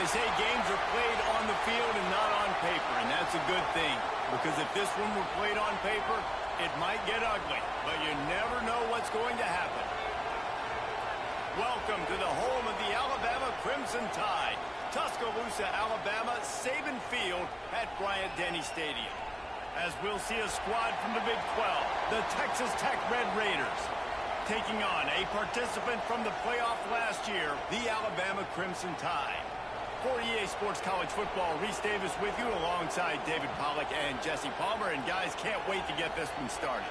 They say games are played on the field and not on paper, and that's a good thing. Because if this one were played on paper, it might get ugly, but you never know what's going to happen. Welcome to the home of the Alabama Crimson Tide. Tuscaloosa, Alabama, Saban Field at Bryant-Denny Stadium. As we'll see a squad from the Big 12, the Texas Tech Red Raiders, taking on a participant from the playoff last year, the Alabama Crimson Tide. For EA Sports College Football, Reese Davis with you alongside David Pollack and Jesse Palmer. And guys, can't wait to get this one started.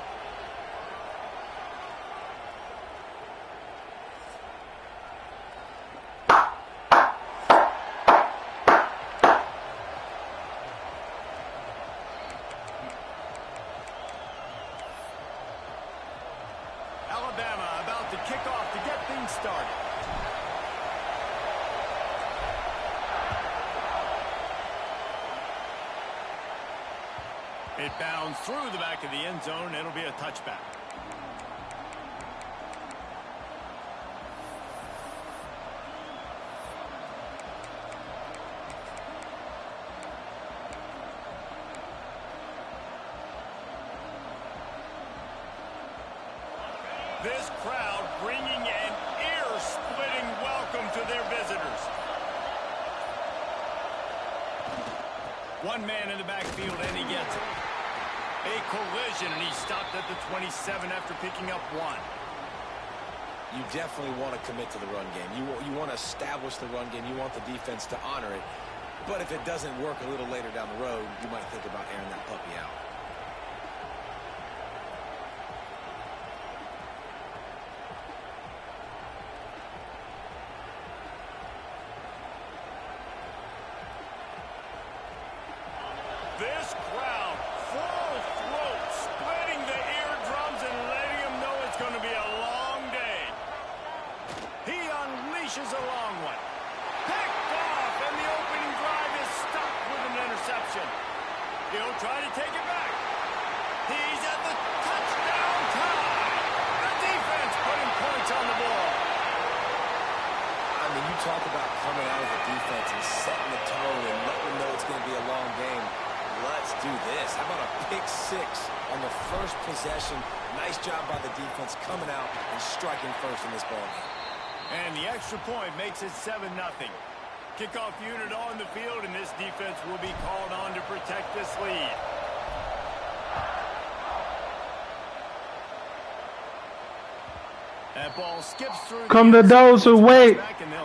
Alabama about to kick off to get things started. It bounds through the back of the end zone. It'll be a touchback. This crowd bringing an ear-splitting welcome to their visitors. One man in the backfield, and he gets it. A collision, and he stopped at the 27 after picking up one. You definitely want to commit to the run game. You want to establish the run game. You want the defense to honor it. But if it doesn't work a little later down the road, you might think about airing that puppy out. This crowd, full throat, splitting the eardrums and letting them know it's going to be a long day. He unleashes a long one. Picked off, and the opening drive is stopped with an interception. He'll try to take it back. He's at the touchdown tie. The defense putting points on the board. I mean, you talk about coming out of the defense and setting the tone and letting them know it's going to be a long game. Let's do this. How about a pick six on the first possession? Nice job by the defense coming out and striking first in this ballgame. And the extra point makes it 7-0. Kickoff unit on the field, and this defense will be called on to protect this lead. That ball skips through. Come to those who wait,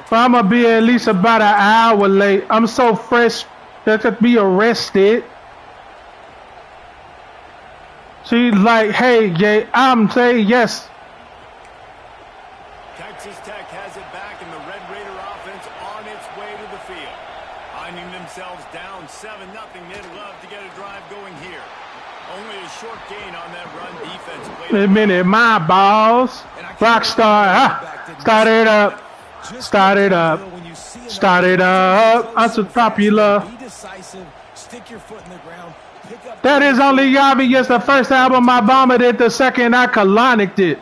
for I'm gonna be at least about an hour late. I'm so fresh that could be arrested. She's like, hey, yeah, I'm saying yes. Texas Tech has it back, and the Red Raider offense on its way to the field. Finding themselves down 7-0, they'd love to get a drive going here. Only a short gain on that run defense. Wait a minute, my balls. Rockstar, start it up. Start it up. Start it up. I'm so popular. Be decisive. Stick your foot in the ground. pick up. That is only obvious. The first album I vomited, the second I colonicked it.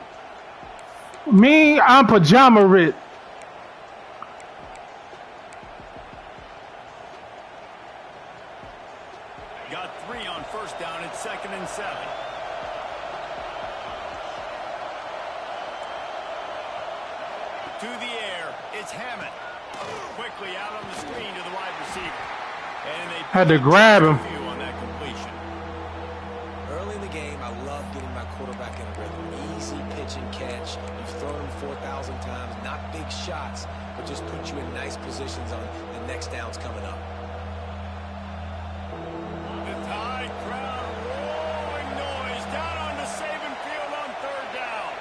Me, I'm pajama rit. Got 3 on first down. It's 2nd and 7. To the air, it's Hammond. Quickly out on the screen to the wide receiver. And they had to grab him. On that completion. Early in the game, I love getting my quarterback in a rhythm. Easy pitch and catch. You've thrown him 4,000 times. Not big shots, but just put you in nice positions on the next downs coming up. The Tide crowd roaring noise down on the Saban field on 3rd down.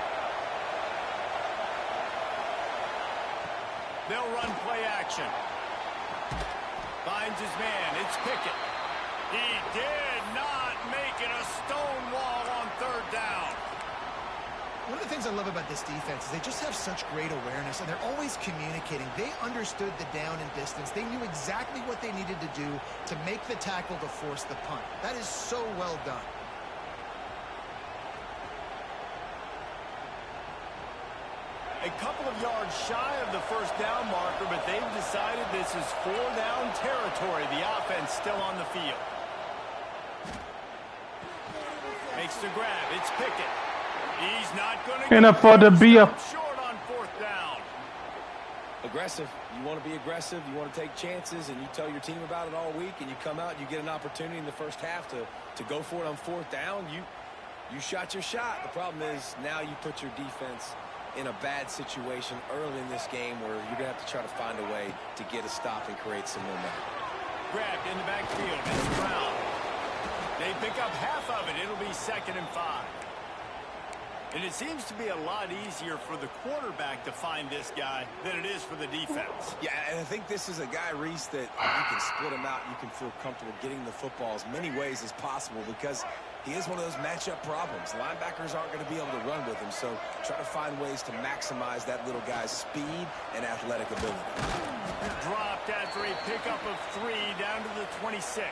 They'll run play action. Finds his man. It's Pickett. He did not make it a stone wall on 3rd down. One of the things I love about this defense is they just have such great awareness, and they're always communicating. They understood the down and distance. They knew exactly what they needed to do to make the tackle to force the punt. That is so well done. A couple of yards shy of the first down marker, but they've decided this is 4-down territory. The offense still on the field. Makes the grab. It's Pickett. He's not going to Can't afford to be a short on 4th down. Aggressive. You want to be aggressive. You want to take chances, and you tell your team about it all week, and you come out and you get an opportunity in the first half to go for it on 4th down. You shot your shot. The problem is now you put your defense in a bad situation early in this game where you're going to have to try to find a way to get a stop and create some momentum. Grabbed in the backfield. It's Brown. They pick up half of it. It'll be 2nd and 5. And it seems to be a lot easier for the quarterback to find this guy than it is for the defense. Yeah, and I think this is a guy, Reese, that you can split him out. You can feel comfortable getting the football as many ways as possible because he is one of those matchup problems. Linebackers aren't going to be able to run with him, so try to find ways to maximize that little guy's speed and athletic ability. Dropped after a pickup of 3 down to the 26.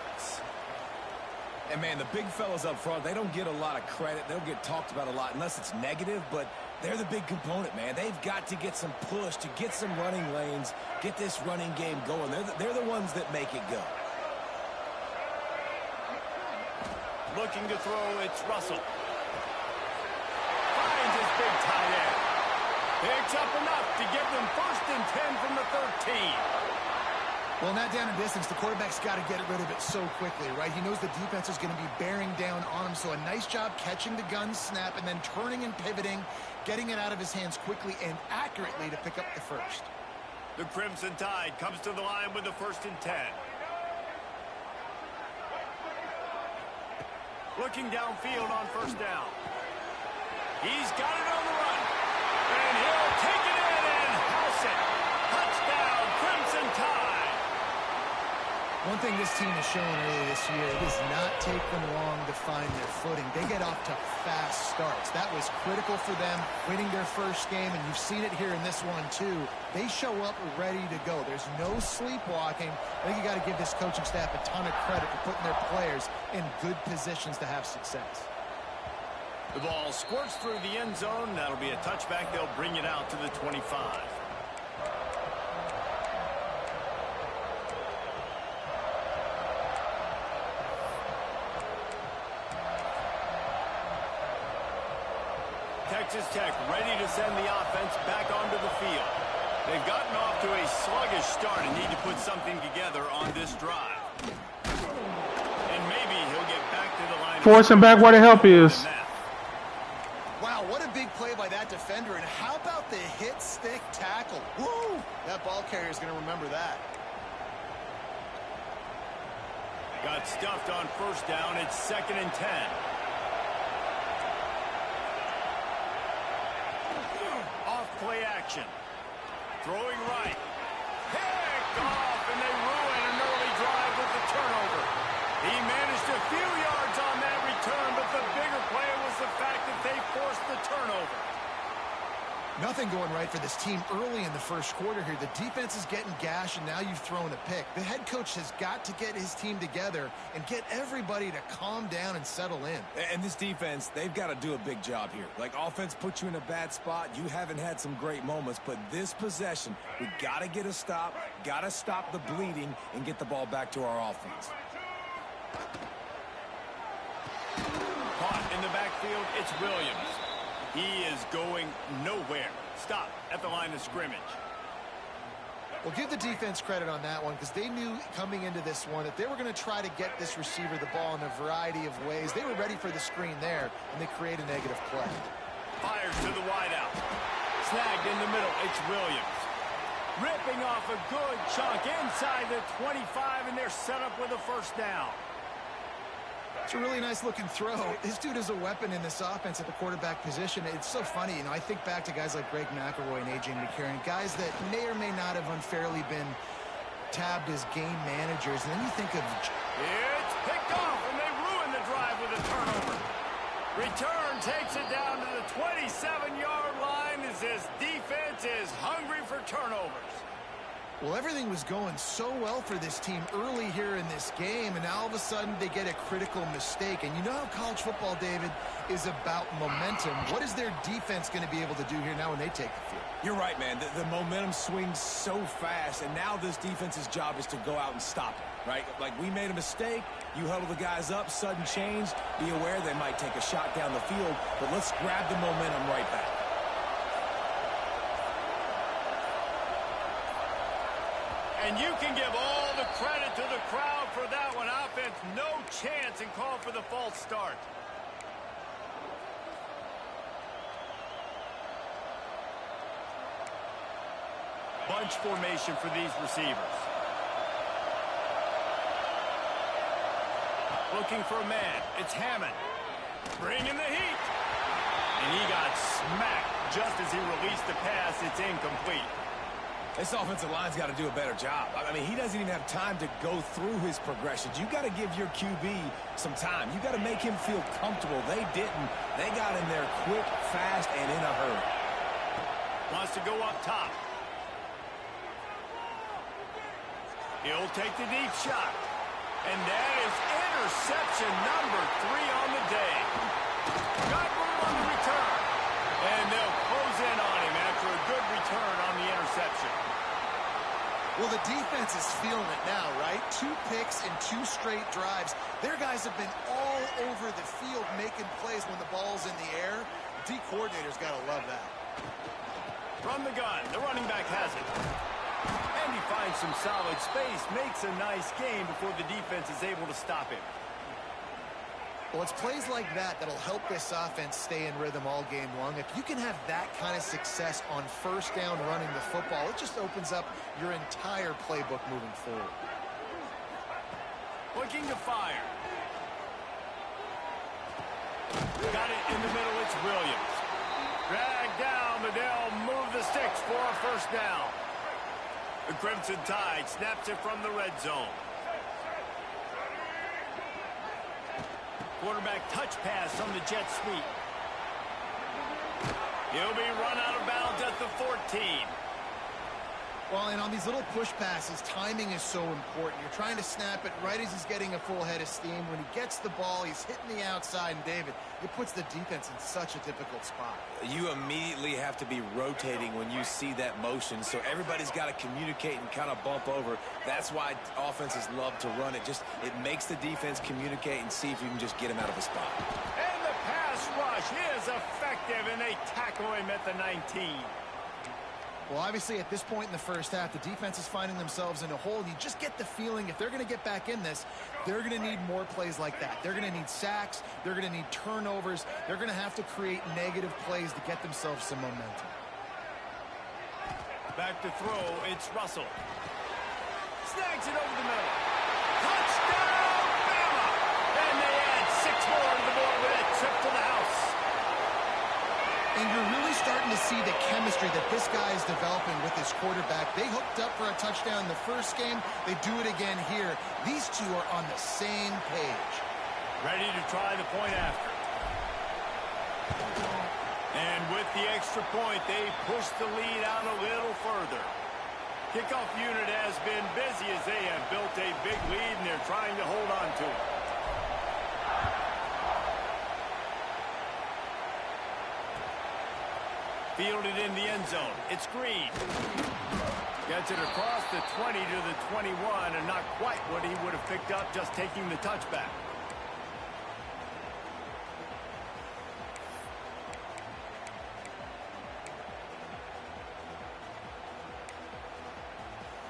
And, man, the big fellas up front, they don't get a lot of credit. They don't get talked about a lot unless it's negative, but they're the big component, man. They've got to get some push, to get some running lanes, get this running game going. They're the ones that make it go. Looking to throw, it's Russell. Finds his big tight end. Picks up enough to give them 1st and 10 from the 13. Well, not down in distance, the quarterback's got to get rid of it so quickly, right? He knows the defense is going to be bearing down on him, so a nice job catching the gun snap and then turning and pivoting, getting it out of his hands quickly and accurately to pick up the 1st. The Crimson Tide comes to the line with the 1st and 10. Looking downfield on 1st down. He's got it on the run. And he'll take it in and house it. Touchdown, Crimson Tide. One thing this team has shown early this year, it does not take them long to find their footing. They get off to fast starts. That was critical for them, winning their first game, and you've seen it here in this one too. They show up ready to go. There's no sleepwalking. I think you got to give this coaching staff a ton of credit for putting their players in good positions to have success. The ball squirts through the end zone. That'll be a touchback. They'll bring it out to the 25. Texas Tech ready to send the offense back onto the field. They've gotten off to a sluggish start and need to put something together on this drive. And maybe he'll get back to the line. Force him back where the help is. Wow, what a big play by that defender. And how about the hit stick tackle? Woo! That ball carrier is going to remember that. Got stuffed on 1st down. It's 2nd and 10. Play action. Throwing right. Picked off, and they ruin an early drive with the turnover. He managed a few yards on that return, but the bigger play was the fact that they forced the turnover. Nothing going right for this team early in the first quarter here. The defense is getting gashed, and now you've thrown a pick. The head coach has got to get his team together and get everybody to calm down and settle in. And this defense, they've got to do a big job here. Like, offense put you in a bad spot. You haven't had some great moments, but this possession, we got to get a stop, got to stop the bleeding, and get the ball back to our offense. Caught in the backfield, it's Williams. He is going nowhere. Stop at the line of scrimmage. Well, give the defense credit on that one because they knew coming into this one that they were going to try to get this receiver the ball in a variety of ways. They were ready for the screen there, and they create a negative play. Fires to the wideout. Snagged in the middle, it's Williams. Ripping off a good chunk inside the 25, and they're set up with a first down. It's a really nice-looking throw. This dude is a weapon in this offense at the quarterback position. It's so funny. You know, I think back to guys like Greg McElroy and A.J. McCarron, guys that may or may not have unfairly been tabbed as game managers. And then you think of... It's picked off, and they ruin the drive with a turnover. Return takes it down to the 27-yard line as this defense is hungry for turnovers. Well, everything was going so well for this team early here in this game, and now all of a sudden they get a critical mistake. And you know how college football, David, is about momentum. What is their defense going to be able to do here now when they take the field? You're right, man. The momentum swings so fast, and now this defense's job is to go out and stop it, right? Like, we made a mistake. You huddle the guys up, sudden change. Be aware they might take a shot down the field, but let's grab the momentum right back. And you can give all the credit to the crowd for that one. Offense, no chance, and call for the false start. Bunch formation for these receivers. Looking for a man. It's Hammond. Bringing the heat. And he got smacked just as he released the pass. It's incomplete. This offensive line's got to do a better job. I mean, he doesn't even have time to go through his progressions. You got to give your QB some time. You got to make him feel comfortable. They didn't. They got in there quick, fast, and in a hurry. Wants to go up top. He'll take the deep shot. And that is interception number 3 on the day. Got room on the return. And they'll close in on him after a good return on the interception. Well, the defense is feeling it now, right? 2 picks in 2 straight drives. Their guys have been all over the field making plays when the ball's in the air. The D coordinator's got to love that. From the gun, the running back has it. And he finds some solid space, makes a nice game before the defense is able to stop him. Well, it's plays like that that'll help this offense stay in rhythm all game long. If you can have that kind of success on first down running the football, it just opens up your entire playbook moving forward. Looking to fire. Got it in the middle, it's Williams. Dragged down, but they'll move the sticks for a first down. The Crimson Tide snaps it from the red zone. Quarterback touch pass on the jet sweep. He'll be run out of bounds at the 14. Well, and on these little push passes, timing is so important. You're trying to snap it right as he's getting a full head of steam. When he gets the ball, he's hitting the outside, and David, it puts the defense in such a difficult spot. You immediately have to be rotating when you see that motion, so everybody's got to communicate and kind of bump over. That's why offenses love to run it. It makes the defense communicate and see if you can just get him out of a spot. And the pass rush is effective, and they tackle him at the 19. Well, obviously, at this point in the first half, the defense is finding themselves in a hole. And you just get the feeling if they're going to get back in this, they're going to need more plays like that. They're going to need sacks. They're going to need turnovers. They're going to have to create negative plays to get themselves some momentum. Back to throw, it's Russell. Snags it over the middle. Touchdown, Bama! And they add 6 more to the board with a trip to the house. And you're really starting to see the chemistry that this guy is developing with his quarterback. They hooked up for a touchdown in the first game. They do it again here. These two are on the same page. Ready to try the point after. And with the extra point, they push the lead out a little further. Kickoff unit has been busy as they have built a big lead, and they're trying to hold on to it. Fielded in the end zone. It's Green. Gets it across the 20 to the 21, and not quite what he would have picked up just taking the touchback.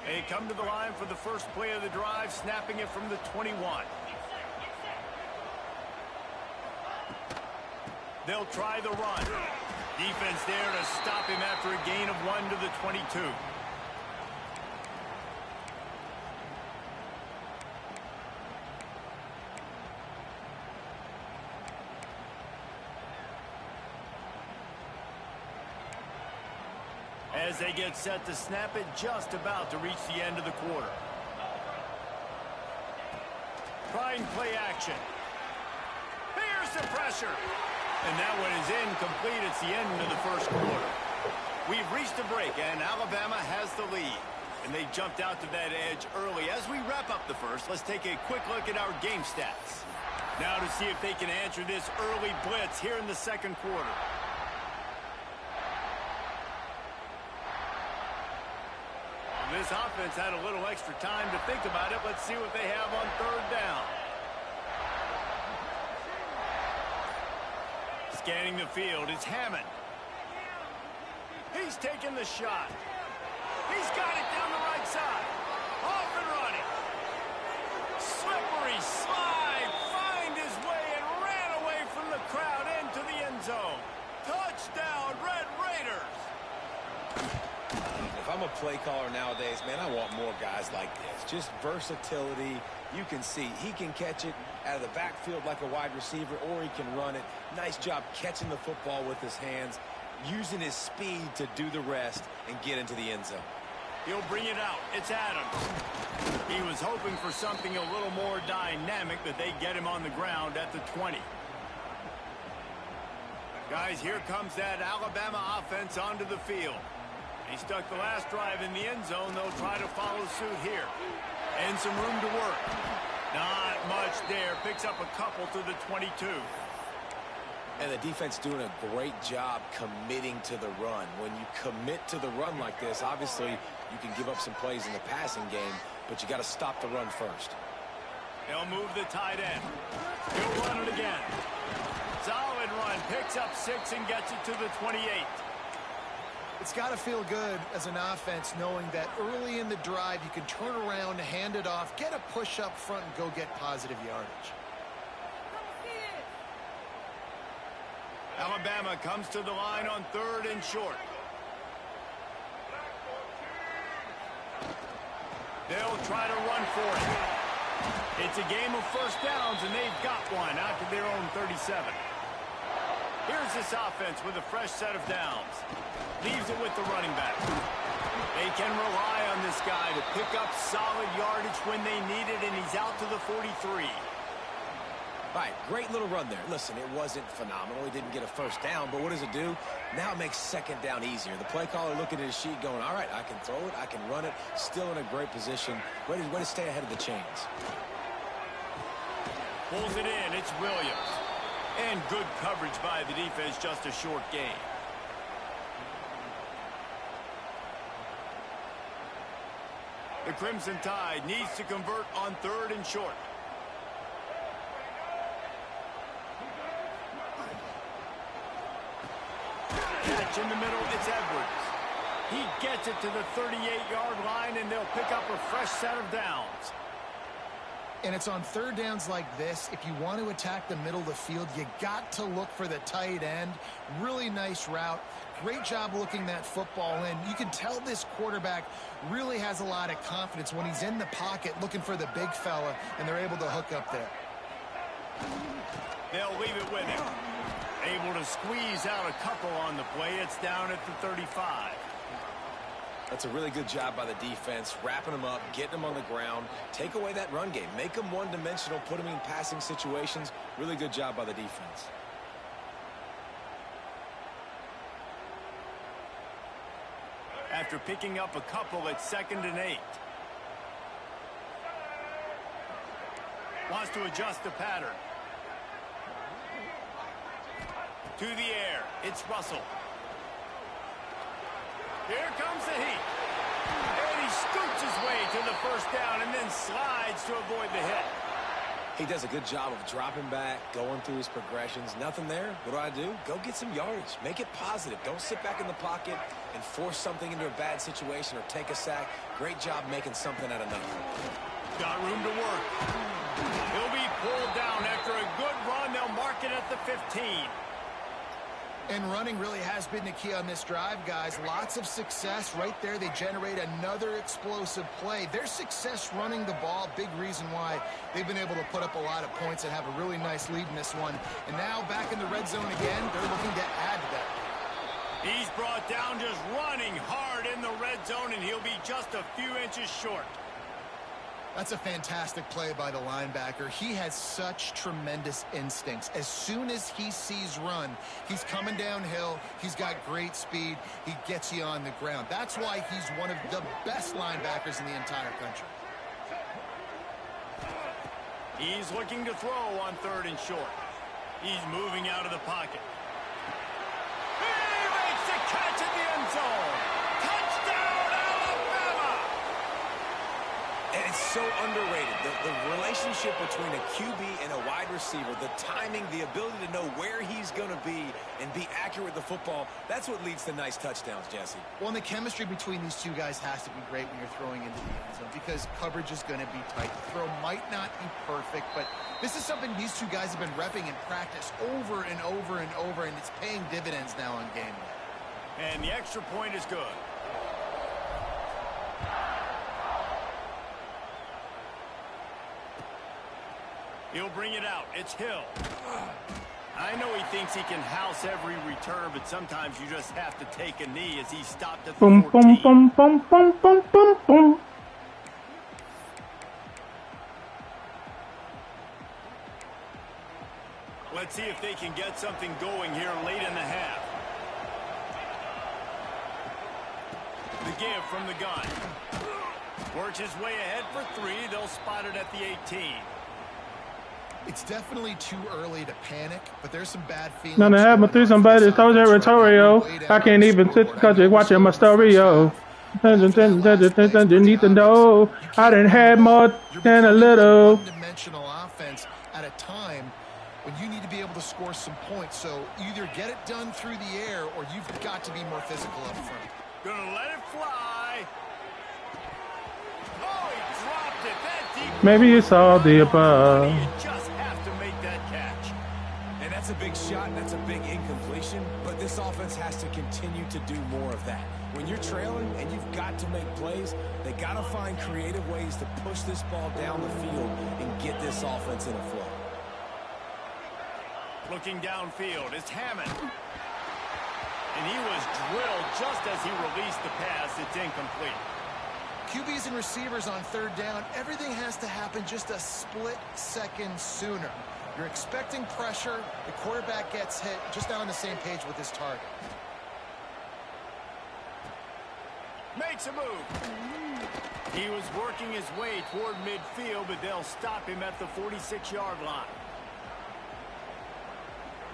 They come to the line for the first play of the drive, snapping it from the 21. They'll try the run. Defense there to stop him after a gain of 1 to the 22. As they get set to snap it, just about to reach the end of the quarter. Trying play action. Here's the pressure. And that one is incomplete. It's the end of the first quarter. We've reached a break, and Alabama has the lead. And they jumped out to that edge early. As we wrap up the first, let's take a quick look at our game stats. Now to see if they can answer this early blitz here in the second quarter. This offense had a little extra time to think about it. Let's see what they have on third down. Scanning the field, it's Hammond. He's taking the shot. He's got it down the right side. Off and running. Slippery slide. Find his way and ran away from the crowd into the end zone. Touchdown, Red Raiders. If I'm a play caller nowadays, man, I want more guys like this. Just versatility. You can see he can catch it out of the backfield like a wide receiver, or he can run it. Nice job catching the football with his hands, using his speed to do the rest and get into the end zone. He'll bring it out. It's Adams. He was hoping for something a little more dynamic, but they get him on the ground at the 20. Guys, here comes that Alabama offense onto the field. He stuck the last drive in the end zone. They'll try to follow suit here. And some room to work. Not much there. Picks up a couple to the 22. And the defense doing a great job committing to the run. When you commit to the run like this, obviously you can give up some plays in the passing game, but you got to stop the run first. They'll move the tight end. He'll run it again. Solid run. Picks up 6 and gets it to the 28. It's got to feel good as an offense knowing that early in the drive you can turn around, hand it off, get a push up front, and go get positive yardage. Alabama comes to the line on 3rd and short. They'll try to run for it. It's a game of first downs, and they've got one out to their own 37. Here's this offense with a fresh set of downs. Leaves it with the running back. They can rely on this guy to pick up solid yardage when they need it, and he's out to the 43. All right, great little run there. Listen, it wasn't phenomenal. He didn't get a first down, but what does it do? Now it makes second down easier. The play caller looking at his sheet going, all right, I can throw it, I can run it. Still in a great position. Ready to stay ahead of the chains. Pulls it in. It's Williams. And good coverage by the defense, just a short gain. The Crimson Tide needs to convert on 3rd and short. Catch in the middle, it's Edwards. He gets it to the 38-yard line, and they'll pick up a fresh set of downs. And it's on 3rd downs like this. If you want to attack the middle of the field, you got to look for the tight end. Really nice route. Great job looking that football in. You can tell this quarterback really has a lot of confidence when he's in the pocket looking for the big fella, and they're able to hook up there. They'll leave it with him. Able to squeeze out a couple on the play. It's down at the 35. That's a really good job by the defense, wrapping them up, getting them on the ground. Take away that run game. Make them one-dimensional, put them in passing situations. Really good job by the defense. after picking up a couple at 2nd and 8. Wants to adjust the pattern. To the air. It's Russell. Here comes the heat. And he scoots his way to the first down and then slides to avoid the hit. He does a good job of dropping back, going through his progressions. Nothing there. What do? Go get some yardage. Make it positive. Don't sit back in the pocket and force something into a bad situation or take a sack. Great job making something out of nothing. Got room to work. He'll be pulled down after a good run. They'll mark it at the 15. And running really has been the key on this drive, guys. Lots of success right there. They generate another explosive play. Their success running the ball, big reason why they've been able to put up a lot of points and have a really nice lead in this one. And now back in the red zone again, they're looking to add to that lead. He's brought down just running hard in the red zone, and he'll be just a few inches short. That's a fantastic play by the linebacker. He has such tremendous instincts. As soon as he sees run, he's coming downhill. He's got great speed. He gets you on the ground. That's why he's one of the best linebackers in the entire country. He's looking to throw on 3rd and short. He's moving out of the pocket. He makes the catch in the end zone. Touchdown, Alabama! And it's so underrated. The relationship between a QB and a wide receiver, the timing, the ability to know where he's going to be and be accurate with the football, that's what leads to nice touchdowns, Jesse. Well, and the chemistry between these two guys has to be great when you're throwing into the end zone because coverage is going to be tight. The throw might not be perfect, but this is something these two guys have been repping in practice over and over and over, and it's paying dividends now on game day. And the extra point is good. He'll bring it out. It's Hill. I know he thinks he can house every return, but sometimes you just have to take a knee as he stopped at the 14. Boom, boom, boom, boom, boom, boom, boom. Let's see if they can get something going here late in the half. The give from the gun. Works his way ahead for 3. They'll spot it at the 18. It's definitely too early to panic, but there's some bad feelings. None of that, but three somebody told territorial. I can't even sit because you're watching my stereo. You need to know I didn't have more than a little. One-dimensional offense at a time when you need to be able to score some points. So either get it done through the air or you've got to be more physical up front. Gonna let it fly. Oh, he dropped it. That deep. Maybe you saw the above. You just have to make that catch. And that's a big shot, and that's a big incompletion, but this offense has to continue to do more of that. When you're trailing and you've got to make plays, they got to find creative ways to push this ball down the field and get this offense in a flow. Looking downfield, it's Hammond. And he was drilled just as he released the pass. It's incomplete. QBs and receivers on 3rd down, everything has to happen just a split second sooner. You're expecting pressure, the quarterback gets hit, just not on the same page with his target. Makes a move. He was working his way toward midfield, but they'll stop him at the 46-yard line.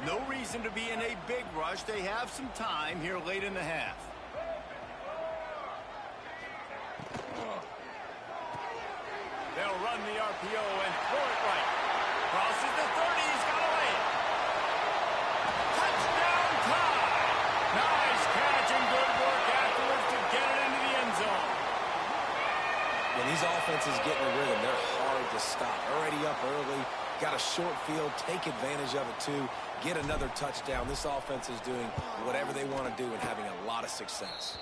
No reason to be in a big rush. They have some time here late in the half. They'll run the RPO and throw it right. Crosses the 30. He's got to lay it. Touchdown tie. Nice catch and good work afterwards to get it into the end zone. When these offenses get in a rhythm, they're hard to stop. Already up early, got a short field, take advantage of it too, get another touchdown. This offense is doing whatever they want to do and having a lot of success.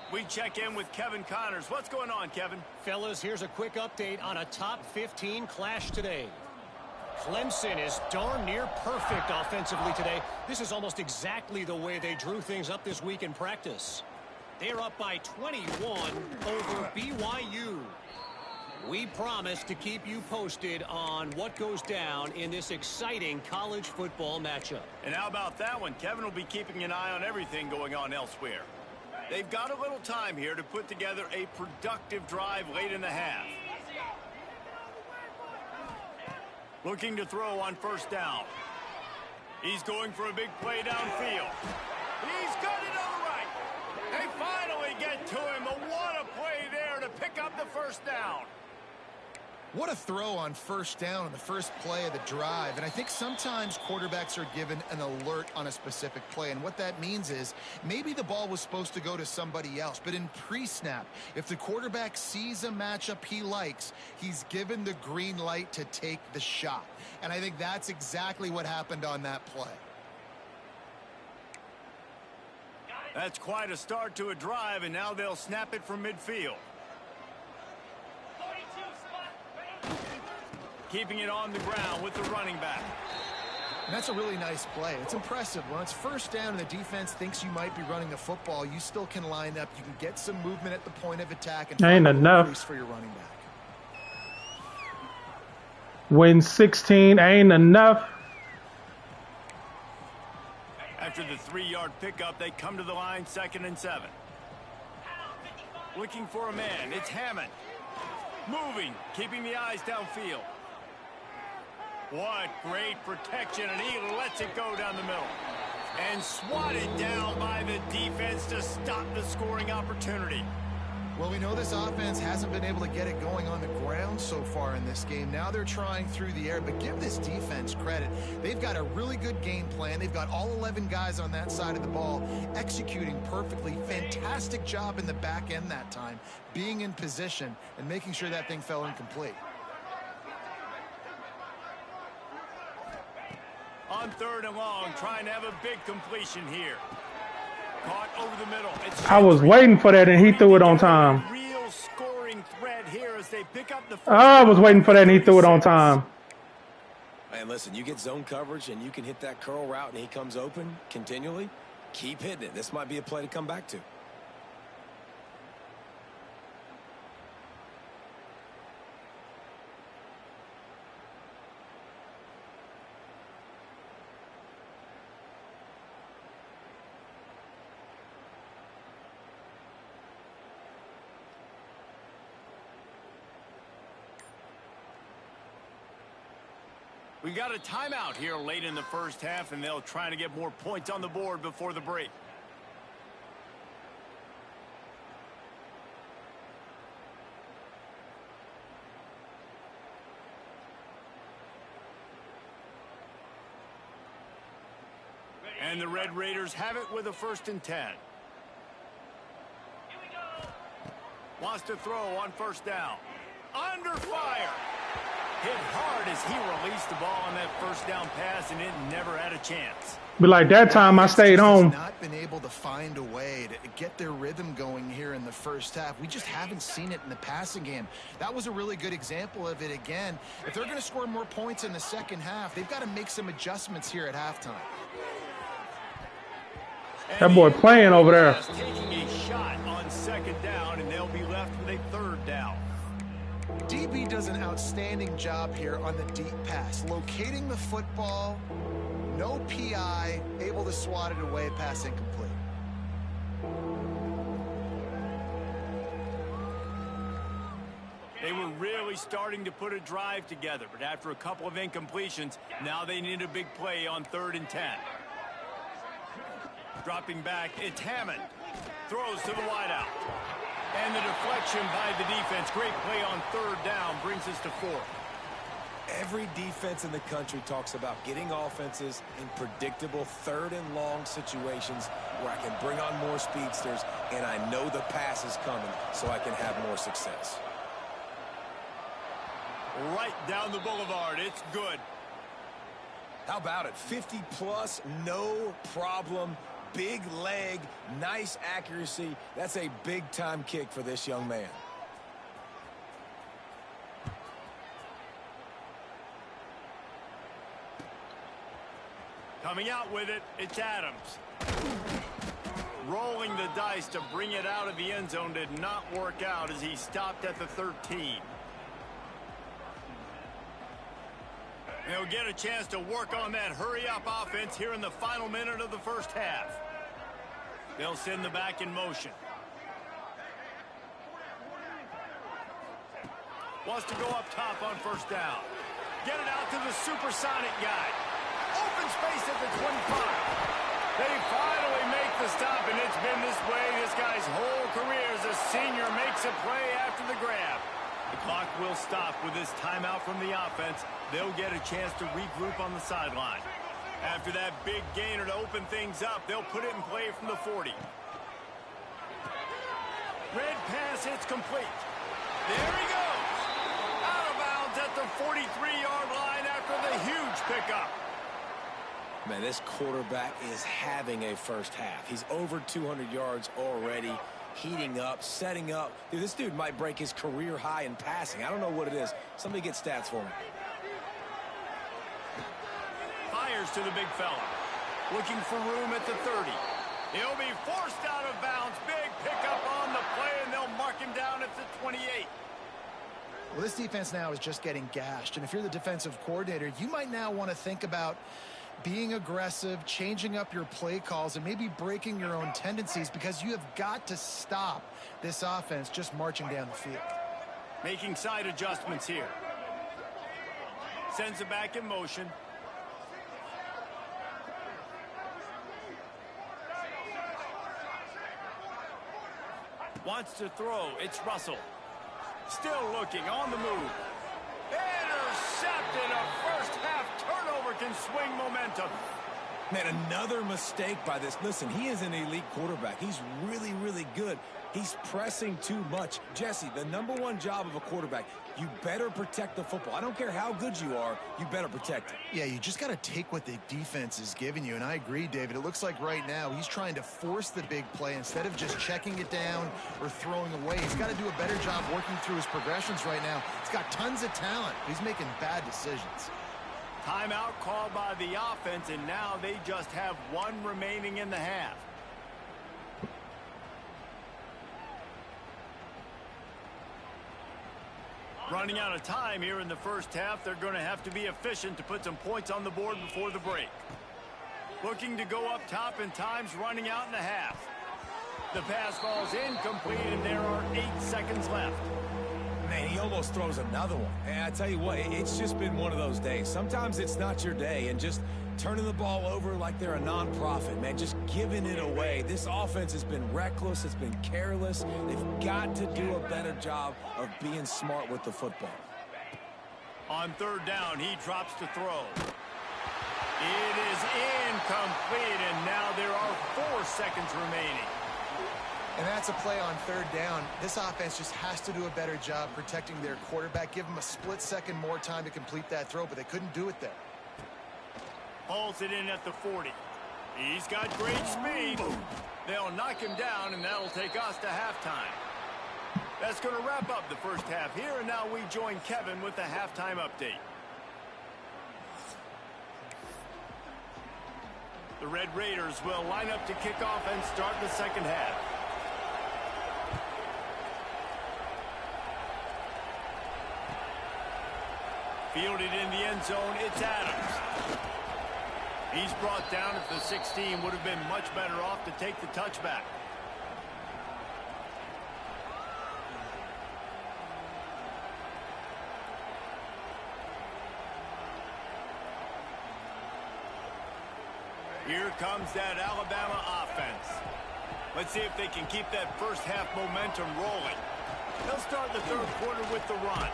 We check in with Kevin Connors. What's going on, Kevin? Fellas, here's a quick update on a top 15 clash today. Clemson is darn near perfect offensively today. This is almost exactly the way they drew things up this week in practice. They're up by 21 over BYU. We promise to keep you posted on what goes down in this exciting college football matchup. And how about that one? Kevin will be keeping an eye on everything going on elsewhere. They've got a little time here to put together a productive drive late in the half. Looking to throw on first down. He's going for a big play downfield. He's got it on the right. They finally get to him, but what a play there to pick up the first down. What a throw on first down in the first play of the drive. And I think sometimes quarterbacks are given an alert on a specific play. And what that means is maybe the ball was supposed to go to somebody else. But in pre-snap, if the quarterback sees a matchup he likes, he's given the green light to take the shot. And I think that's exactly what happened on that play. That's quite a start to a drive, and now they'll snap it from midfield. Keeping it on the ground with the running back. And that's a really nice play. It's impressive. When it's first down and the defense thinks you might be running the football, you still can line up. You can get some movement at the point of attack and ain't enough for your running back. Win 16 ain't enough. After the 3-yard pickup, they come to the line 2nd and 7. Looking for a man. It's Hammond. Moving, keeping the eyes downfield. What great protection, and he lets it go down the middle. And swatted down by the defense to stop the scoring opportunity. Well, we know this offense hasn't been able to get it going on the ground so far in this game. Now they're trying through the air, but give this defense credit. They've got a really good game plan. They've got all 11 guys on that side of the ball executing perfectly. Fantastic job in the back end that time, being in position and making sure that thing fell incomplete. On 3rd and long, trying to have a big completion here. Caught over the middle. I was waiting for that, and he threw it on time. Real scoring threat here as they pick up the. I was waiting for that, and he threw it on time. Man, listen, you get zone coverage, and you can hit that curl route, and he comes open continually. Keep hitting it. This might be a play to come back to. We got a timeout here late in the first half, and they'll try to get more points on the board before the break. And the Red Raiders have it with a 1st and 10. Wants to throw on first down. Under fire. Hit hard as he released the ball on that first down pass, and it never had a chance. But like that time, I stayed home. Not been able to find a way to get their rhythm going here in the first half. We just haven't seen it in the passing game. That was a really good example of it again. If they're going to score more points in the second half, they've got to make some adjustments here at halftime. That boy playing over there. Taking a shot on 2nd down, and they'll be left with a 3rd down. DB does an outstanding job here on the deep pass. Locating the football, no PI, able to swat it away, pass incomplete. They were really starting to put a drive together, but after a couple of incompletions, now they need a big play on 3rd and 10. Dropping back, it's Hammond. Throws to the wideout. And the deflection by the defense. Great play on 3rd down brings us to 4th. Every defense in the country talks about getting offenses in predictable 3rd and long situations where I can bring on more speedsters and I know the pass is coming so I can have more success. Right down the boulevard. It's good. How about it? 50 plus, no problem. Big leg, nice accuracy. That's a big-time kick for this young man. Coming out with it, it's Adams. Rolling the dice to bring it out of the end zone did not work out as he stopped at the 13. They'll get a chance to work on that hurry-up offense here in the final minute of the first half. They'll send the back in motion. Wants to go up top on first down. Get it out to the supersonic guy. Open space at the 25. They finally make the stop, and it's been this way this guy's whole career as a senior makes a play after the grab. The clock will stop with this timeout from the offense. They'll get a chance to regroup on the sideline. After that big gainer to open things up, they'll put it in play from the 40. Red pass hits complete. There he goes. Out of bounds at the 43-yard line after the huge pickup. Man, this quarterback is having a first half. He's over 200 yards already, heating up, setting up. Dude, this dude might break his career high in passing. I don't know what it is. Somebody get stats for him. Fires to the big fella. Looking for room at the 30. He'll be forced out of bounds. Big pickup on the play, and they'll mark him down at the 28. Well, this defense now is just getting gashed. And if you're the defensive coordinator, you might now want to think about being aggressive, changing up your play calls, and maybe breaking your own tendencies, because you have got to stop this offense just marching down the field. Making side adjustments here. Sends it back in motion. Wants to throw. It's Russell. Still looking on the move. Intercepted. A first half turnover can swing momentum. Man, another mistake by this. Listen, he is an elite quarterback. He's really, really good. He's pressing too much. Jesse, the #1 job of a quarterback, you better protect the football. I don't care how good you are, you better protect it. Yeah, you just got to take what the defense is giving you. And I agree, David. It looks like right now he's trying to force the big play instead of just checking it down or throwing away. He's got to do a better job working through his progressions right now. He's got tons of talent. He's making bad decisions. Timeout called by the offense, and now they just have one remaining in the half. Running out of time here in the first half. They're going to have to be efficient to put some points on the board before the break. Looking to go up top, and time's running out in the half. The pass falls incomplete, and there are 8 seconds left. Man, he almost throws another one. And I tell you what, it's just been one of those days. Sometimes it's not your day, and just turning the ball over like they're a non-profit, man, just giving it away. This offense has been reckless. It's been careless. They've got to do a better job of being smart with the football. On third down, he drops to throw. It is incomplete, and now there are 4 seconds remaining. And that's a play on third down. This offense just has to do a better job protecting their quarterback. Give him a split second more time to complete that throw, but they couldn't do it there. Hauls it in at the 40. He's got great speed. They'll knock him down, and that'll take us to halftime. That's going to wrap up the first half here, and now we join Kevin with the halftime update. The Red Raiders will line up to kick off and start the second half. Fielded in the end zone, it's Adams. He's brought down at the 16. Would have been much better off to take the touchback. Here comes that Alabama offense. Let's see if they can keep that first half momentum rolling. They'll start the third quarter with the run.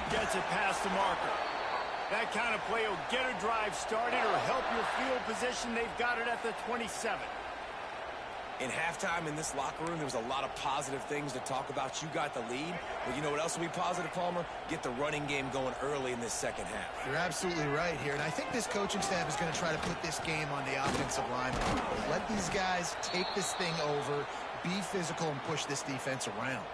Gets it past the marker. That kind of play will get a drive started or help your field position. They've got it at the 27. In halftime in this locker room, there was a lot of positive things to talk about. You got the lead. But you know what else will be positive, Palmer? Get the running game going early in this second half. You're absolutely right here. And I think this coaching staff is going to try to put this game on the offensive line. Let these guys take this thing over, be physical, and push this defense around.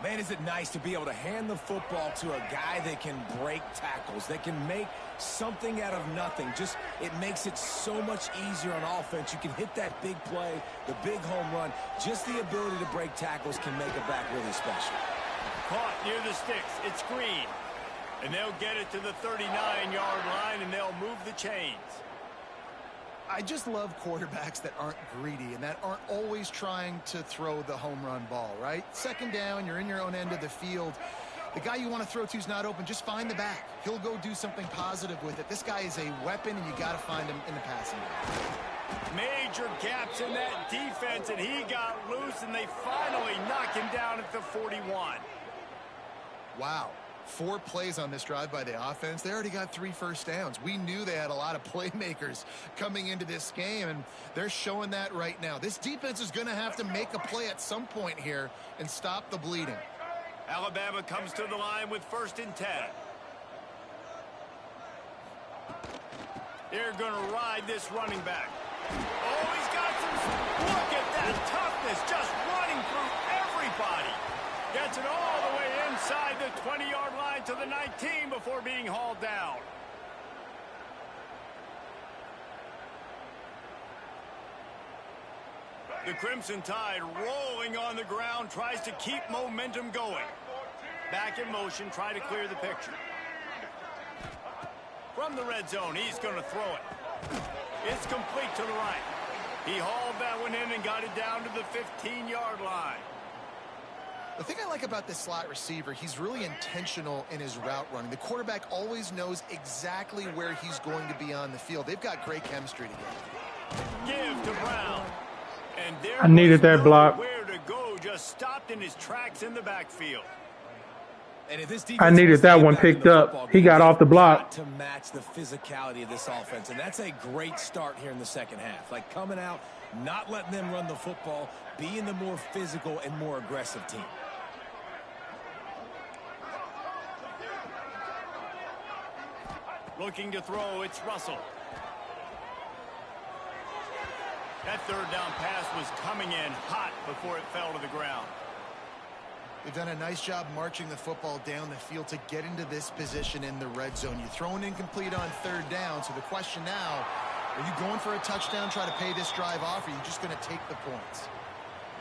Man, is it nice to be able to hand the football to a guy that can break tackles, that can make something out of nothing. Just, it makes it so much easier on offense. You can hit that big play, the big home run. Just the ability to break tackles can make a back really special. Caught near the sticks. It's Green. And they'll get it to the 39-yard line, and they'll move the chains. I just love quarterbacks that aren't greedy and that aren't always trying to throw the home run ball, right? Second down, you're in your own end of the field. The guy you want to throw to is not open. Just find the back. He'll go do something positive with it. This guy is a weapon, and you got to find him in the passing game. Major gaps in that defense, and he got loose, and they finally knock him down at the 41. Wow. 4 plays on this drive by the offense. They already got 3 first downs. We knew they had a lot of playmakers coming into this game, and they're showing that right now. This defense is going to have to make a play at some point here and stop the bleeding. Alabama comes to the line with 1st and 10. They're going to ride this running back. Oh, he's got some... Look at that toughness, just running through everybody. Gets it all the way inside the 20-yard line to the 19 before being hauled down. The Crimson Tide rolling on the ground, tries to keep momentum going. Back in motion, try to clear the picture. From the red zone, he's going to throw it. It's complete to the right. He hauled that one in and got it down to the 15-yard line. The thing I like about this slot receiver, he's really intentional in his route running. The quarterback always knows exactly where he's going to be on the field. They've got great chemistry together. Give to Brown. And there I needed that block. Where to go, just stopped in his tracks in the backfield. And if this I needed that one picked up. He got off the block. To match the physicality of this offense, and that's a great start here in the second half. Like coming out, not letting them run the football, being the more physical and more aggressive team. Looking to throw, it's Russell. That 3rd down pass was coming in hot before it fell to the ground. They've done a nice job marching the football down the field to get into this position in the red zone. You throw an incomplete on 3rd down, so the question now, are you going for a touchdown, try to pay this drive off, or are you just going to take the points?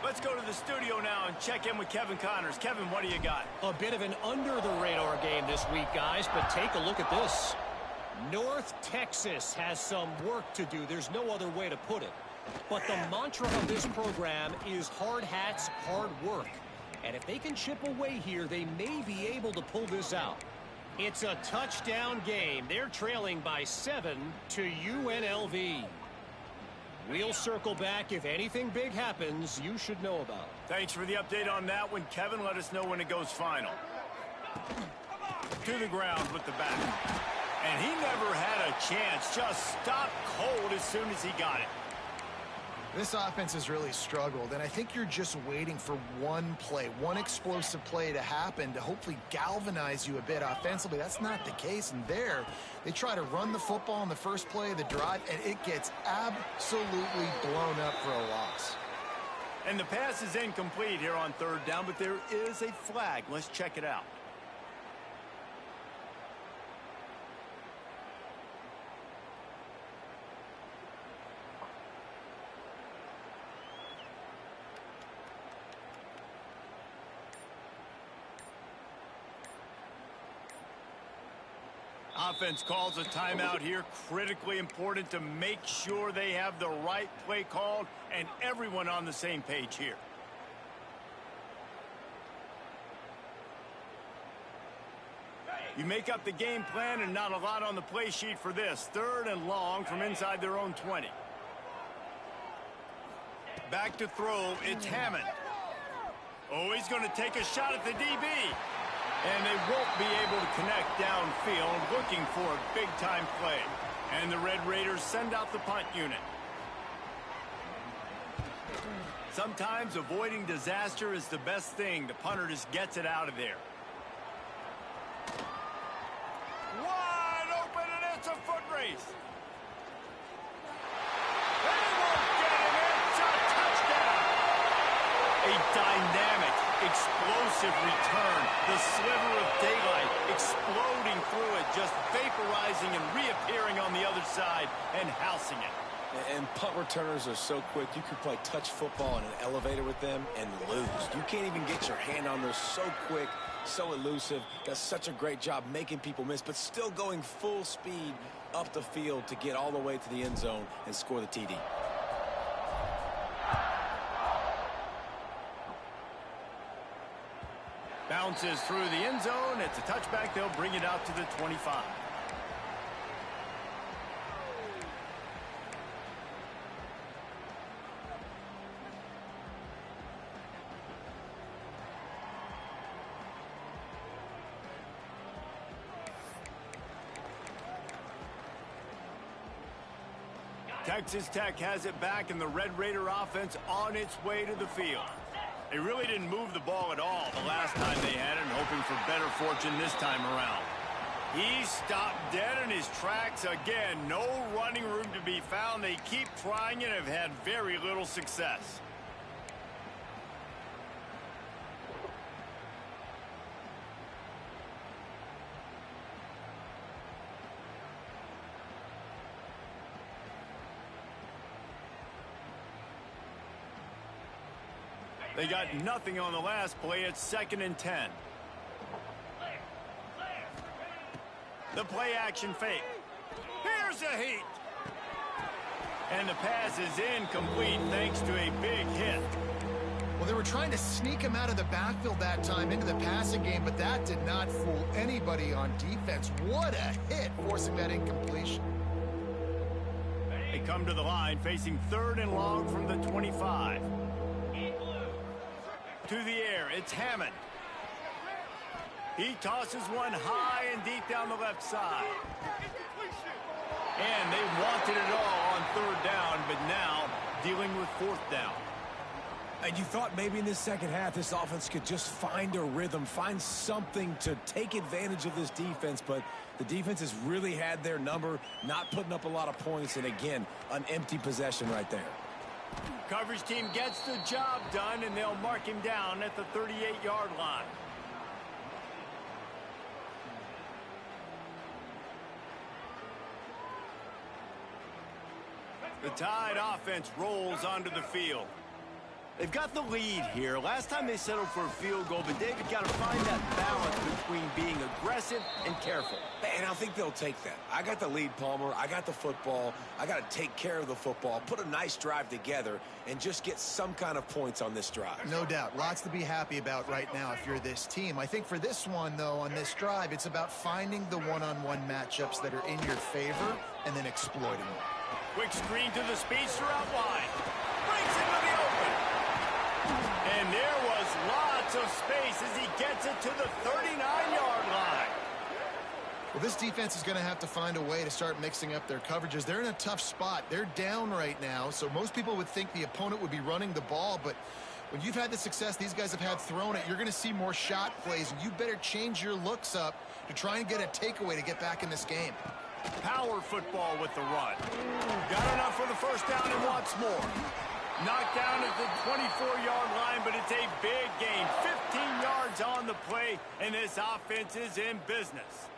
Let's go to the studio now and check in with Kevin Connors. Kevin, what do you got? A bit of an under-the-radar game this week, guys, but take a look at this. North Texas has some work to do. There's no other way to put it. But the mantra of this program is hard hats, hard work. And if they can chip away here, they may be able to pull this out. It's a touchdown game. They're trailing by 7 to UNLV. We'll circle back. If anything big happens, you should know about. Thanks for the update on that one, Kevin. Let us know when it goes final. To the ground with the back. And he never had a chance. Just stopped cold as soon as he got it. This offense has really struggled, and I think you're just waiting for one play, one explosive play to happen to hopefully galvanize you a bit offensively. That's not the case, and there, they try to run the football in the first play of the drive, and it gets absolutely blown up for a loss. And the pass is incomplete here on 3rd down, but there is a flag. Let's check it out. Offense calls a timeout here. Critically important to make sure they have the right play called and everyone on the same page here. You make up the game plan and not a lot on the play sheet for this. 3rd and long from inside their own 20. Back to throw, it's Hammond. Oh, he's going to take a shot at the DB. And they won't be able to connect downfield, looking for a big-time play. And the Red Raiders send out the punt unit. Sometimes avoiding disaster is the best thing. The punter just gets it out of there. Wide open, and it's a foot race. They won't get him. It's a touchdown. A dynamic, explosive return. The sliver of daylight exploding through it, just vaporizing and reappearing on the other side and housing it. And punt returners are so quick. You can play touch football in an elevator with them and lose. You can't even get your hand on those so quick. So elusive, does such a great job making people miss, but still going full speed up the field to get all the way to the end zone and score the TD. Bounces through the end zone. It's a touchback. They'll bring it out to the 25. Texas Tech has it back, and the Red Raider offense on its way to the field. They really didn't move the ball at all the last time they had it, and hoping for better fortune this time around. He stopped dead in his tracks again. No running room to be found. They keep trying and have had very little success. They got nothing on the last play. It's 2nd and 10. The play action fake. Here's a heat. And the pass is incomplete thanks to a big hit. Well, they were trying to sneak him out of the backfield that time into the passing game, but that did not fool anybody on defense. What a hit, forcing that incompletion. They come to the line facing 3rd and long from the 25. To the air, it's Hammond. He tosses one high and deep down the left side. And they wanted it all on 3rd down, but now dealing with 4th down. And you thought maybe in this second half this offense could just find a rhythm, find something to take advantage of this defense, but the defense has really had their number, not putting up a lot of points, and again, an empty possession right there. Coverage team gets the job done, and they'll mark him down at the 38-yard line. The Tide offense rolls onto the field. They've got the lead here. Last time they settled for a field goal, but David got to find that balance between being aggressive and careful. And I think they'll take that. I got the lead, Palmer. I got the football. I got to take care of the football, put a nice drive together, and just get some kind of points on this drive. No doubt. Lots to be happy about right now if you're this team. I think for this one, though, on this drive, it's about finding the one-on-one matchups that are in your favor and then exploiting them. Quick screen to the speedster out wide. Breaks into the open. And there was lots of space as he gets it to the 39-yard line. Well, this defense is going to have to find a way to start mixing up their coverages. They're in a tough spot. They're down right now, so most people would think the opponent would be running the ball, but when you've had the success these guys have had throwing it, you're going to see more shot plays, and you better change your looks up to try and get a takeaway to get back in this game. Power football with the run. Got enough for the 1st down and wants more. Knocked down at the 24-yard line, but it's a big gain. 15 yards on the play, and this offense is in business.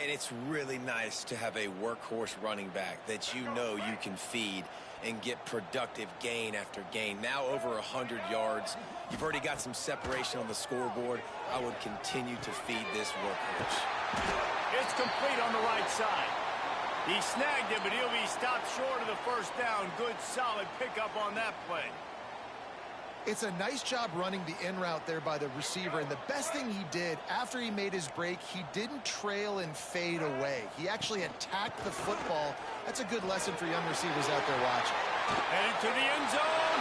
And it's really nice to have a workhorse running back that you know you can feed and get productive gain after gain. Now over 100 yards. You've already got some separation on the scoreboard. I would continue to feed this workhorse. It's complete on the right side. He snagged it, but he'll be stopped short of the 1st down. Good, solid pickup on that play. It's a nice job running the in route there by the receiver, and the best thing he did after he made his break, he didn't trail and fade away. He actually attacked the football. That's a good lesson for young receivers out there watching. Headed to the end zone,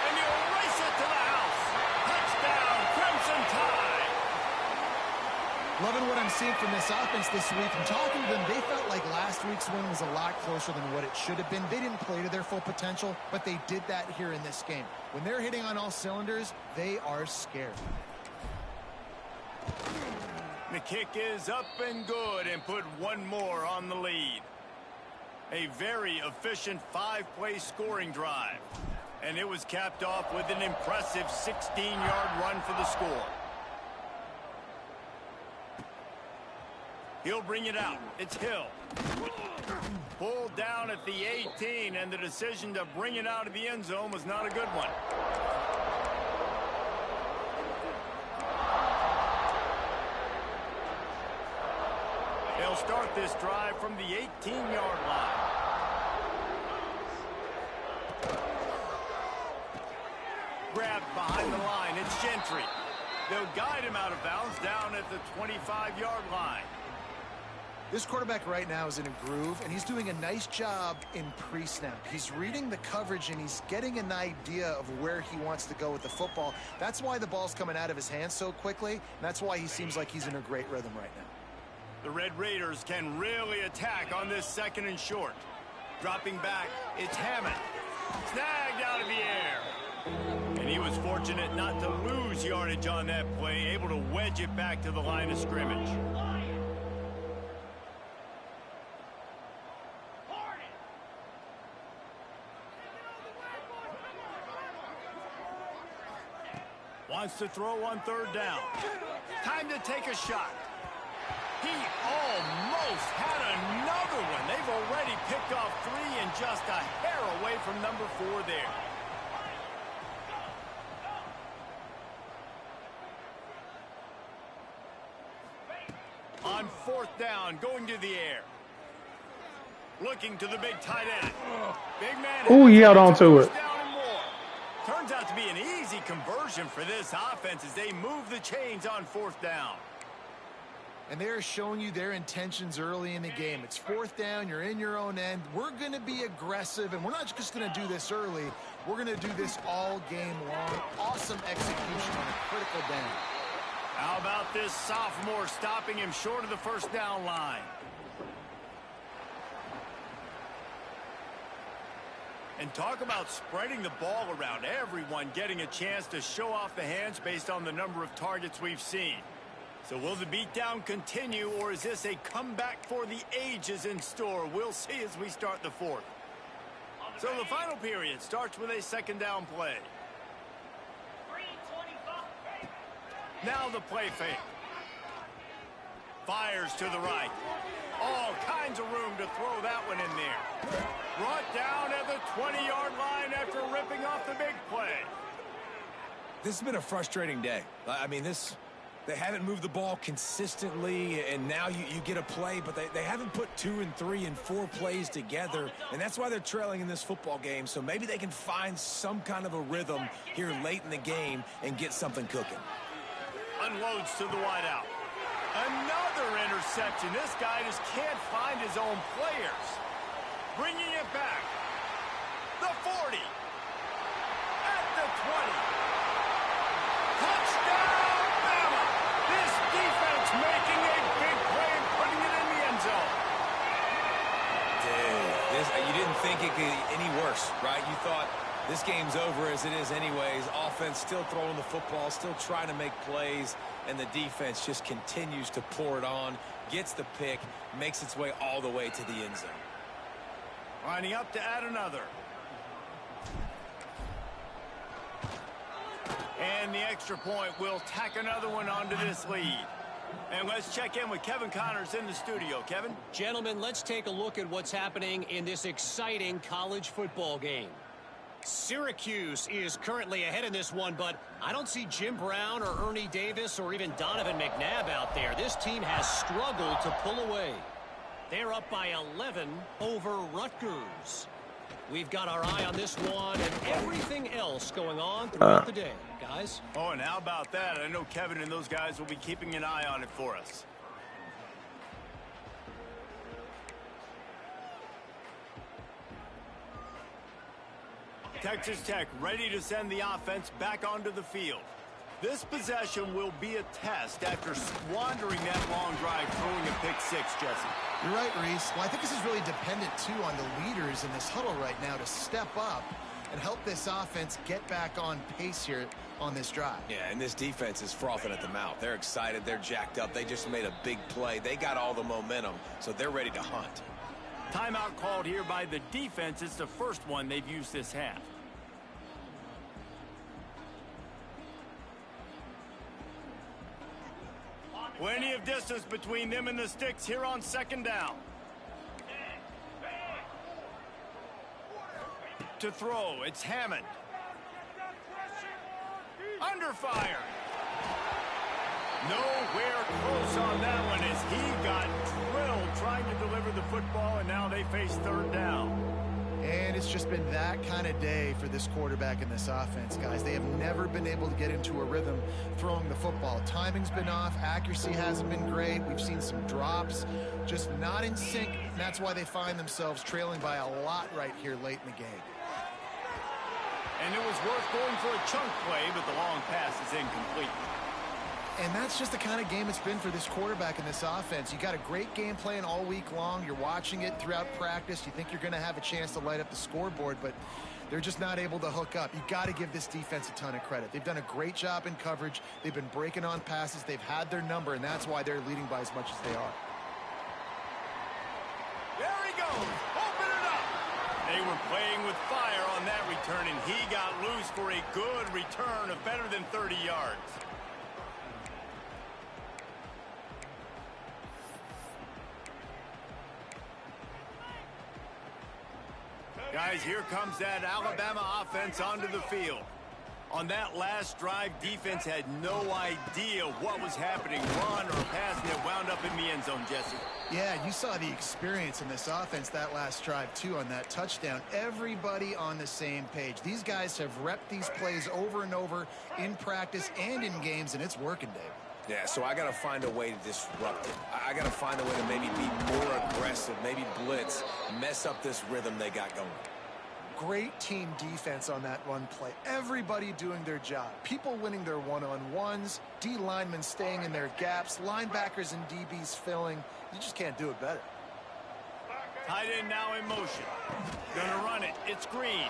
and you race it to the house. Touchdown, Crimson Tide. Loving what I'm seeing from this offense this week. And talking to them, they felt like last week's win was a lot closer than what it should have been. They didn't play to their full potential, but they did that here in this game. When they're hitting on all cylinders, they are scared. The kick is up and good, and put one more on the lead. A very efficient 5-play scoring drive. And it was capped off with an impressive 16-yard run for the score. He'll bring it out. It's Hill. Pulled down at the 18, and the decision to bring it out of the end zone was not a good one. they'll start this drive from the 18-yard line. Grabbed behind the line, it's Gentry. They'll guide him out of bounds down at the 25-yard line. This quarterback right now is in a groove, and he's doing a nice job in pre-snap. He's reading the coverage, and he's getting an idea of where he wants to go with the football. That's why the ball's coming out of his hands so quickly, and that's why he seems like he's in a great rhythm right now. The Red Raiders can really attack on this 2nd and short. Dropping back, it's Hammond. Snagged out of the air. And he was fortunate not to lose yardage on that play, able to wedge it back to the line of scrimmage. Wants to throw on 3rd down. Time to take a shot. He almost had another one. They've already picked off 3 and just a hair away from number 4 there. On 4th down, going to the air. Looking to the big tight end. Big man. Oh, he held on to it. Turns out to be an easy conversion for this offense as they move the chains on 4th down. And they're showing you their intentions early in the game. It's 4th down, you're in your own end. We're going to be aggressive, and we're not just going to do this early. We're going to do this all game long. Awesome execution on a critical down. How about this sophomore stopping him short of the 1st down line? And talk about spreading the ball around, everyone getting a chance to show off the hands based on the number of targets we've seen. So will the beatdown continue, or is this a comeback for the ages in store? We'll see as we start the 4th. So the final period starts with a 2nd down play. Now the play fake. Fires to the right. All kinds of room to throw that one in there. Brought down at the 20-yard line after ripping off the big play. This has been a frustrating day. I mean, they haven't moved the ball consistently, and now you get a play, but they haven't put 2 and 3 and 4 plays together, and that's why they're trailing in this football game. So maybe they can find some kind of a rhythm here late in the game and get something cooking. Unloads to the wideout. Another interception. This guy just can't find his own players. Bringing it back. The 40. At the 20. Touchdown, Bama. This defense making a big play and putting it in the end zone. Dude, you didn't think it could get any worse, right? You thought this game's over as it is anyways. Offense still throwing the football, still trying to make plays, and the defense just continues to pour it on, gets the pick, makes its way all the way to the end zone. Lining up to add another. And the extra point will tack another one onto this lead. And let's check in with Kevin Connors in the studio. Kevin? Gentlemen, let's take a look at what's happening in this exciting college football game. Syracuse is currently ahead in this one, but I don't see Jim Brown or Ernie Davis or even Donovan McNabb out there. This team has struggled to pull away. They're up by 11 over Rutgers. We've got our eye on this one and everything else going on throughout the day, guys. Oh, and how about that? I know Kevin and those guys will be keeping an eye on it for us. Texas Tech ready to send the offense back onto the field. This possession will be a test after squandering that long drive, throwing a pick six, Jesse. You're right, Reese. Well, I think this is really dependent, too, on the leaders in this huddle right now to step up and help this offense get back on pace here on this drive. Yeah, and this defense is frothing at the mouth. They're excited. They're jacked up. They just made a big play. They got all the momentum, so they're ready to hunt. Timeout called here by the defense. It's the first one they've used this half. Plenty of distance between them and the sticks here on second down. To throw, it's Hammond. Under fire. Nowhere close on that one as he got still trying to deliver the football, and now they face third down. And it's just been that kind of day for this quarterback and this offense, guys. They have never been able to get into a rhythm throwing the football. Timing's been off. Accuracy hasn't been great. We've seen some drops, just not in sync. And that's why they find themselves trailing by a lot right here late in the game. And it was worth going for a chunk play, but the long pass is incomplete. And that's just the kind of game it's been for this quarterback and this offense. You got a great game plan all week long. You're watching it throughout practice. You think you're going to have a chance to light up the scoreboard, but they're just not able to hook up. You got to give this defense a ton of credit. They've done a great job in coverage. They've been breaking on passes. They've had their number, and that's why they're leading by as much as they are. There he goes. Open it up. They were playing with fire on that return, and he got loose for a good return of better than 30 yards. Guys, here comes that Alabama offense onto the field. On that last drive, defense had no idea what was happening, run or pass, and it wound up in the end zone, Jesse. Yeah, you saw the experience in this offense that last drive, too, on that touchdown. Everybody on the same page. These guys have repped these plays over and over in practice and in games, and it's working, Dave. Yeah, so I got to find a way to disrupt it. I got to find a way to maybe be more aggressive, maybe blitz, mess up this rhythm they got going. Great team defense on that run play. Everybody doing their job. People winning their one-on-ones, D linemen staying in their gaps, linebackers and DBs filling. You just can't do it better. Tight end now in motion. Gonna run it. It's Green.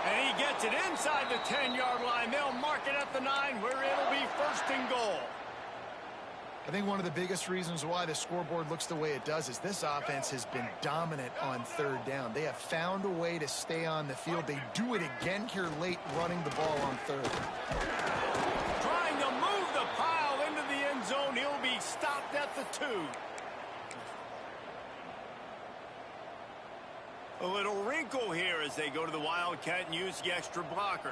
And he gets it inside the 10-yard line. They'll mark it at the 9, where it'll be first and goal. I think one of the biggest reasons why the scoreboard looks the way it does is this offense has been dominant on third down. They have found a way to stay on the field. They do it again here late, running the ball on third. Trying to move the pile into the end zone. He'll be stopped at the 2. A little wrinkle here as they go to the Wildcat and use the extra blocker.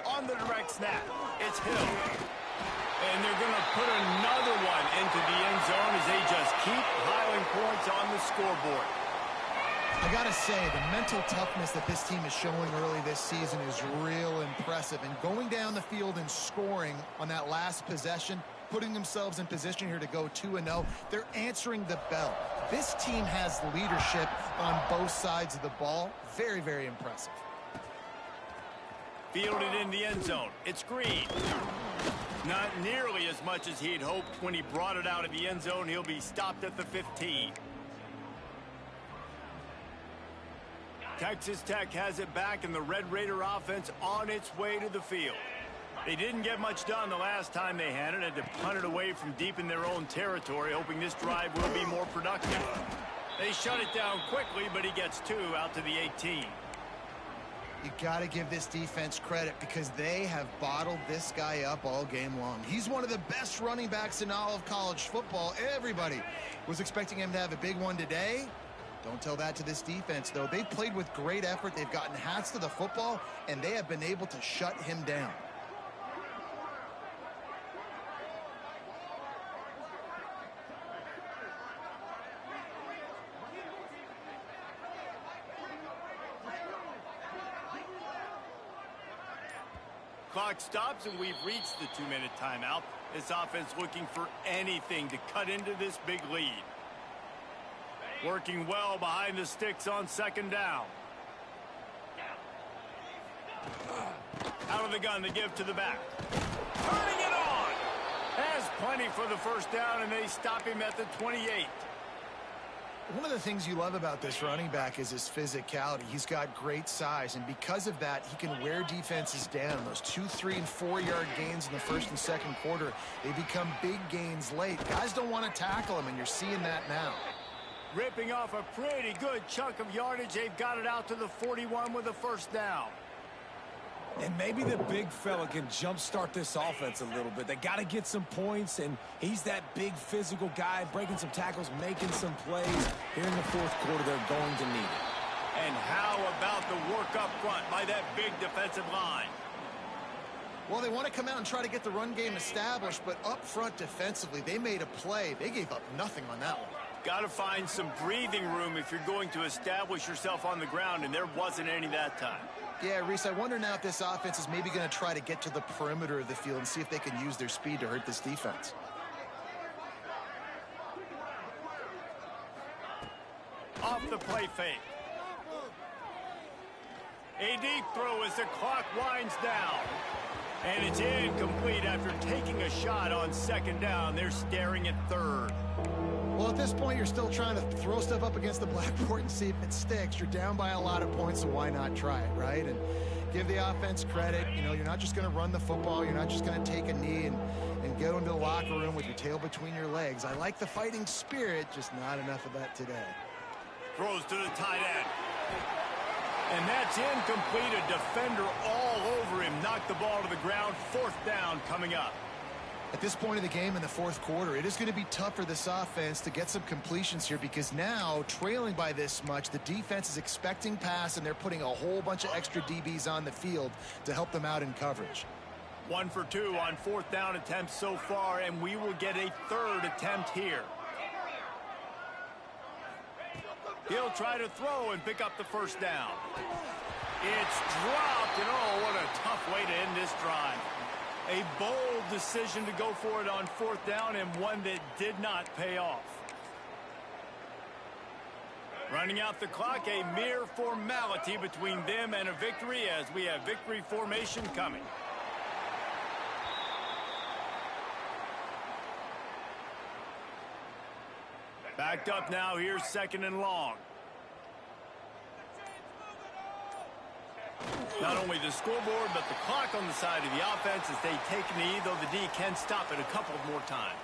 On the direct snap, it's Hill. And they're going to put another one into the end zone as they just keep piling points on the scoreboard. I got to say, the mental toughness that this team is showing early this season is real impressive. And going down the field and scoring on that last possession, putting themselves in position here to go 2-0, they're answering the bell. This team has leadership on both sides of the ball. Very, very impressive. Fielded in the end zone. It's Green. Not nearly as much as he'd hoped when he brought it out of the end zone. He'll be stopped at the 15. Texas Tech has it back, and the Red Raider offense on its way to the field. They didn't get much done the last time they had it. Had to punt it away from deep in their own territory, hoping this drive will be more productive. They shut it down quickly, but he gets 2 out to the 18. You got to give this defense credit because they have bottled this guy up all game long. He's one of the best running backs in all of college football. Everybody was expecting him to have a big one today. Don't tell that to this defense, though. They've played with great effort. They've gotten hats to the football, and they have been able to shut him down. Clock stops, and we've reached the 2-minute timeout. This offense looking for anything to cut into this big lead. Working well behind the sticks on second down. Out of the gun, they give to the back. Turning it on! Has plenty for the first down, and they stop him at the 28. One of the things you love about this running back is his physicality. He's got great size, and because of that, he can wear defenses down. Those 2-, 3-, and 4-yard gains in the first and second quarter, they become big gains late. Guys don't want to tackle him, and you're seeing that now. Ripping off a pretty good chunk of yardage. They've got it out to the 41 with a first down. And maybe the big fella can jumpstart this offense a little bit. They got to get some points, and he's that big physical guy, breaking some tackles, making some plays. Here in the fourth quarter, they're going to need it. And how about the work up front by that big defensive line? Well, they want to come out and try to get the run game established, but up front defensively, they made a play. They gave up nothing on that one. Got to find some breathing room if you're going to establish yourself on the ground, and there wasn't any that time. Yeah, Reese, I wonder now if this offense is maybe going to try to get to the perimeter of the field and see if they can use their speed to hurt this defense. Off the play fake. A deep throw as the clock winds down. And it's incomplete after taking a shot on second down. They're staring at third. Well, at this point, you're still trying to throw stuff up against the blackboard and see if it sticks. You're down by a lot of points, so why not try it, right? And give the offense credit. You know, you're not just going to run the football. You're not just going to take a knee and go into the locker room with your tail between your legs. I like the fighting spirit, just not enough of that today. Throws to the tight end. And that's incomplete. A defender all over him. Knocked the ball to the ground. Fourth down coming up. At this point of the game in the fourth quarter, it is going to be tough for this offense to get some completions here because now, trailing by this much, the defense is expecting pass, and they're putting a whole bunch of extra DBs on the field to help them out in coverage. 1 for 2 on fourth down attempts so far, and we will get a third attempt here. He'll try to throw and pick up the first down. It's dropped, and oh, what a tough way to end this drive. A bold decision to go for it on fourth down, and one that did not pay off. Running out the clock, a mere formality between them and a victory as we have victory formation coming. Backed up now, here's second and long. Not only the scoreboard, but the clock on the side of the offense as they take a knee, though the D can stop it a couple more times.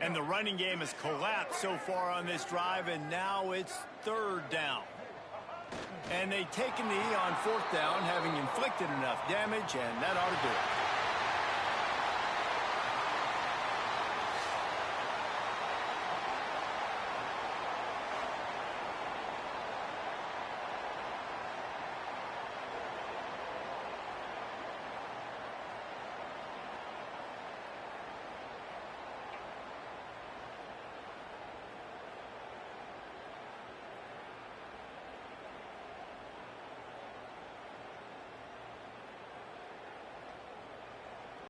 And the running game has collapsed so far on this drive, and now it's third down. And they take a knee on fourth down, having inflicted enough damage, and that ought to do it.